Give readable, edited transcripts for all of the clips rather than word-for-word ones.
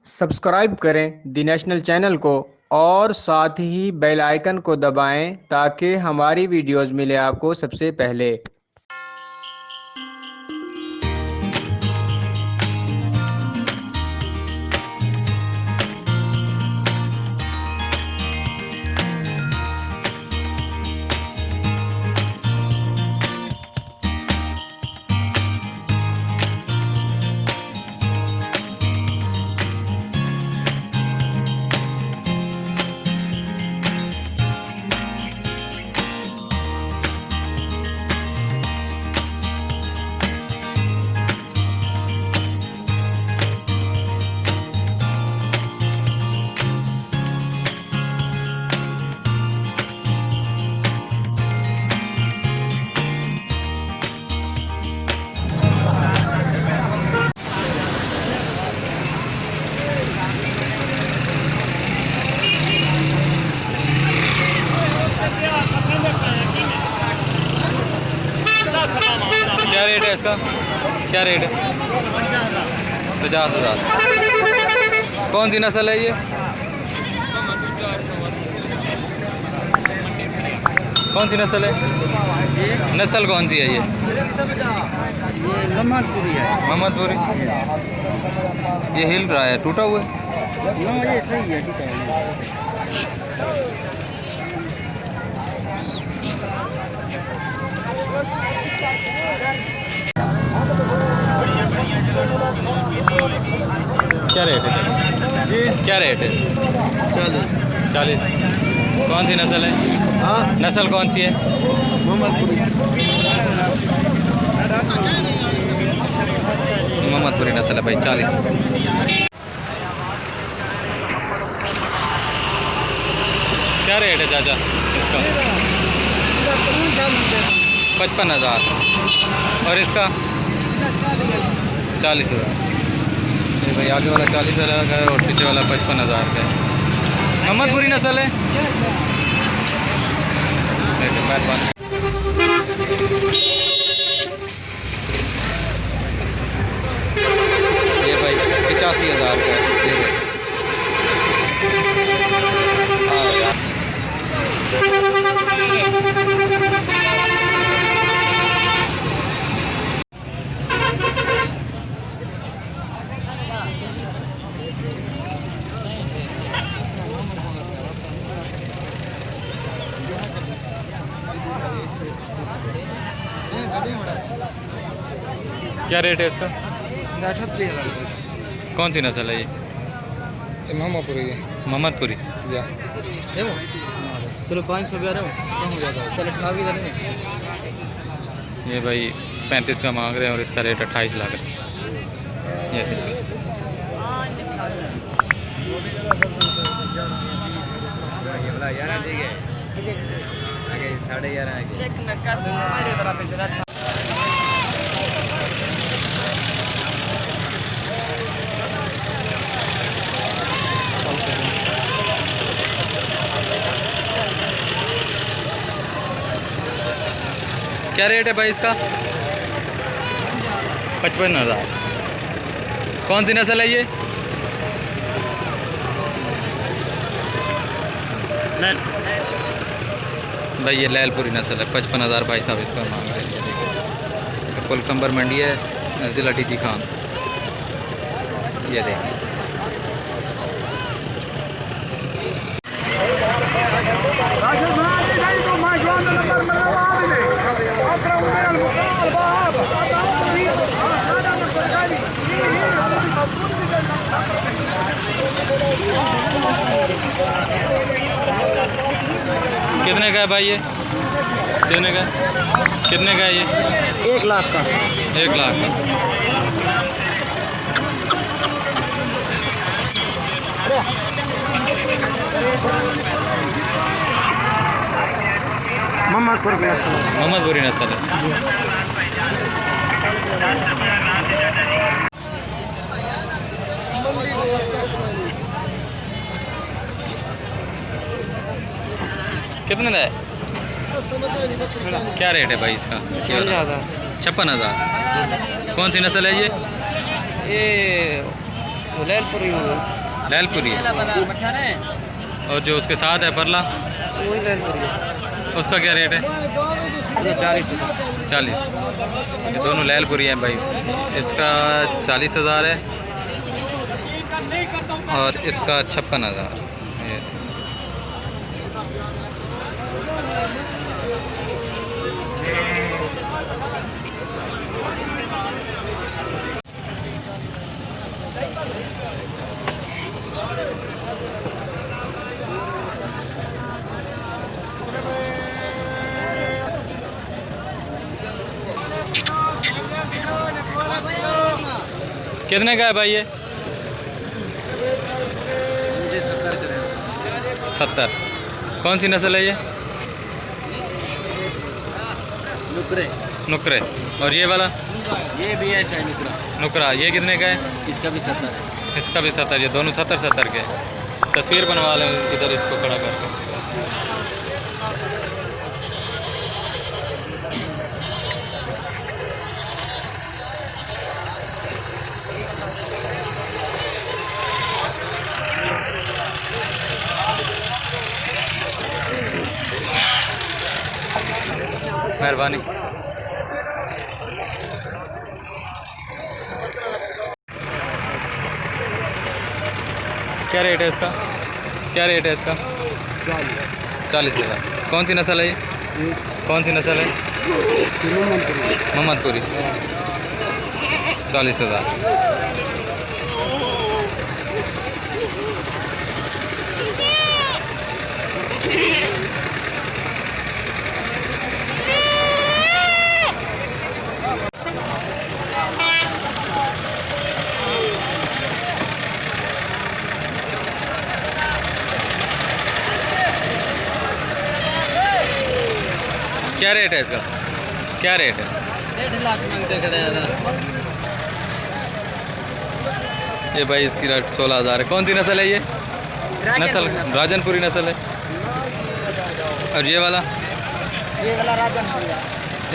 Subscribe करें दी national channel को और साथ ही बेल आइकन को दबाएं ताकि हमारी वीडियोस मिले आपको सबसे पहले। क्या रेट है इसका? क्या रेट है? 50,000। कौन सी नस्ल है ये? कौन सी नस्ल है? नस्ल कौन सी है ये? मोहम्मदपुरी है। मोहम्मदपुरी। ये हिल रहा है, टूटा हुआ है? ये सही है, ठीक है। क्या रेट है जी? क्या रेट है? 40। कौन सी नस्ल है? हाँ, नस्ल कौन सी है? मोहम्मदपुरी नस्ल है भाई। 40। क्या रेट है चाचा इसका? 55,000। और इसका 40,000। ये भाई आगे वाला 40,000 का है और पीछे वाला 55,000 का है। मोहम्मदपुरी नस्ल है। मेहरबान। ये भाई 85,000 का है। हाँ यार। क्या रेट है इसका? 78,000 रुपये। कौन सी नस्ल है ये? मोहम्मदपुरी है। मोहम्मदपुरी। जा चलो 500 रुपया रहो। चलो 28 करेंगे। ये भाई 35 का मांग रहे हैं और इसका रेट 28 लाख है। ये देखिए। क्या रेट है भाई इसका? 55,000। कौन सी नस्ल है ये? भाई ये लैलपुरी नस्ल है। 55,000 भाई साहब इसका मांग रहे हैं। ये देखिए, कुलकंबर मंडी है, ज़िला टीजी खान। ये देखिए। कितने का है भाई ये? कितने का? कितने का है ये? 1 लाख का। 1 लाख का। मोहम्मदपुर की नस्ल है। मोहम्मदपुरी नस्ल है। कितने का है? क्या रेट है भाई इसका? 56,000। कौन सी नस्ल है ये? वो लैलपुरी लैलपुरी है। और जो उसके साथ है परला, वही लैलपुरी है। उसका क्या रेट है? ये 40 है। 40। ये दोनों लैलपुरी हैं भाई। इसका 40,000 है और इसका 56,000। कितने का है भाई ये? 70। कौन सी नस्ल है ये? नुकरे। नुकरे। और ये वाला? ये भी ऐसा है नुकरा। नुकरा ये कितने का है? इसका भी 70 है। इसका भी 70। ये दोनों 70 के हैं। तस्वीर बनवा लें इधर इसको खड़ा करके। मेहरबानी। क्या रेट है इसका? क्या रेट है इसका? 40,000। कौन सी नस्ल है ये? कौन सी नस्ल है? मोहम्मदपुरी। 40,000। क्या रेट है इसका? क्या रेट है? 1.5 लाख मांगते खड़े हैं। ये भाई इसकी रेट 16,000 है। कौन सी नस्ल है ये? नस्ल राजनपुरी नस्ल है। और ये वाला? ये वाला राजनपुरी है।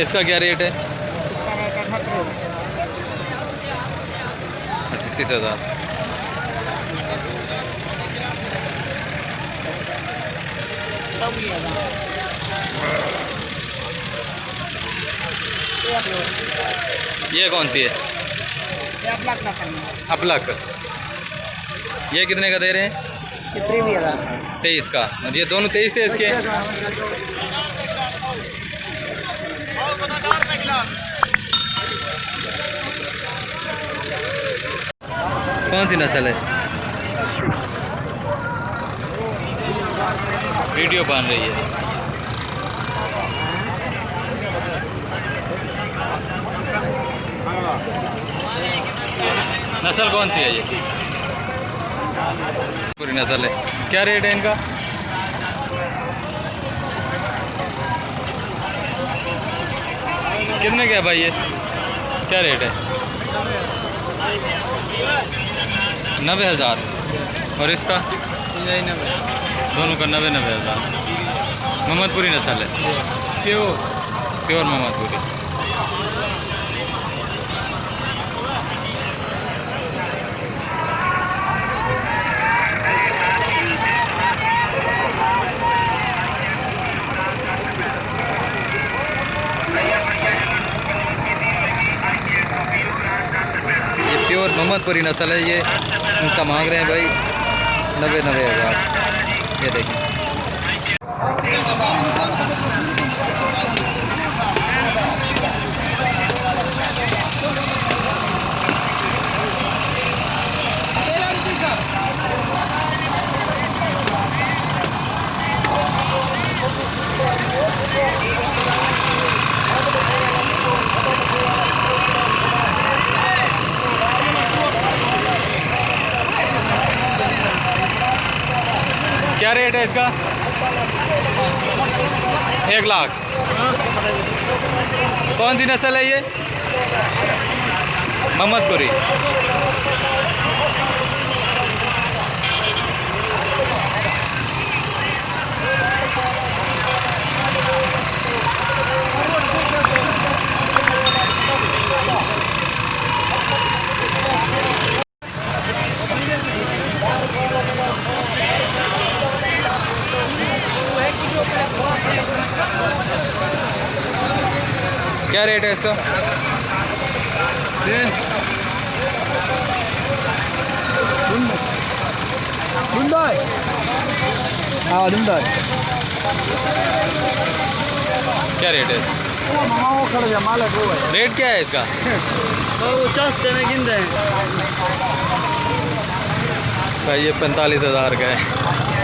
इसका क्या रेट है? इसका रेट 38,000। ये कौन सी है? ये अपलक नस्ल में। अपलक। ये कितने का दे रहे हैं? ये 23,000। 23 का। और ये दोनों 23 के? कौन सी नस्ल है? वीडियो बन रही है। नस्ल कौन सी है ये? पूरी नस्ल है। क्या रेट है इनका? कितने का है भाई ये? क्या रेट है? 90,000। और इसका? दोनों का 90,000। मोहम्मदपुरी नस्ल है। प्योर मोहम्मदपुरी। प्योर मोहम्मदपुरी नस्ल है ये। उनका मांग रहे हैं भाई 90,000। ये देखिए। क्या रेट है इसका? 1 लाख। कौन सी नस्ल है ये? मोहम्मदपुरी। क्या रेट है इसका? हाँ दुमदार क्या रेट है? रेट क्या है इसका? ये 45,000 का है।